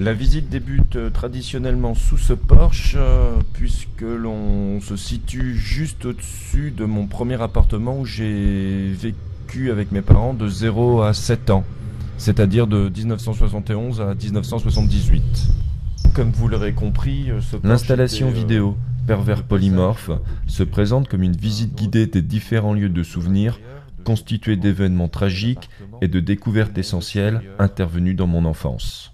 La visite débute traditionnellement sous ce porche, puisque l'on se situe juste au-dessus de mon premier appartement où j'ai vécu avec mes parents de 0 à 7 ans, c'est-à-dire de 1971 à 1978. Comme vous l'aurez compris, l'installation vidéo Pervers Polymorphe se présente comme une visite guidée des différents lieux de souvenirs, constitués d'événements tragiques et de découvertes essentielles intervenues dans mon enfance.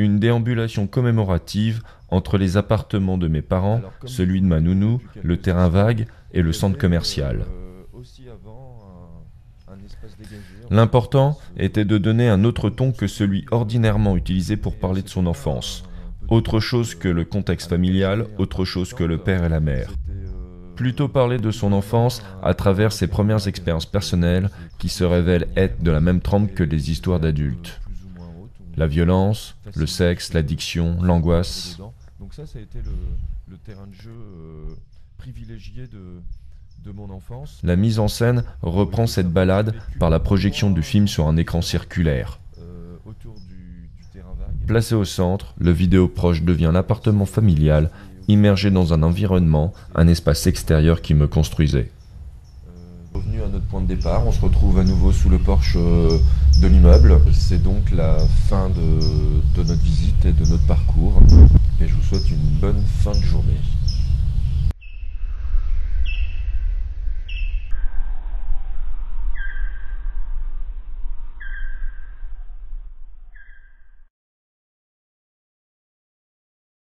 Une déambulation commémorative entre les appartements de mes parents, celui de ma nounou, le terrain vague et le centre commercial. L'important était de donner un autre ton que celui ordinairement utilisé pour parler de son enfance. Autre chose que le contexte familial, autre chose que le père et la mère. Plutôt parler de son enfance à travers ses premières expériences personnelles qui se révèlent être de la même trempe que les histoires d'adultes. La violence, le sexe, l'addiction, l'angoisse. Donc ça a été le terrain de jeu privilégié de mon enfance. La mise en scène reprend cette balade par la projection du film sur un écran circulaire. Placé au centre, le vidéoproche devient l'appartement familial, immergé dans un environnement, un espace extérieur qui me construisait. Revenu à notre point de départ, on se retrouve à nouveau sous le porche de l'immeuble. C'est donc la fin de notre visite et de notre parcours. Et je vous souhaite une bonne fin de journée.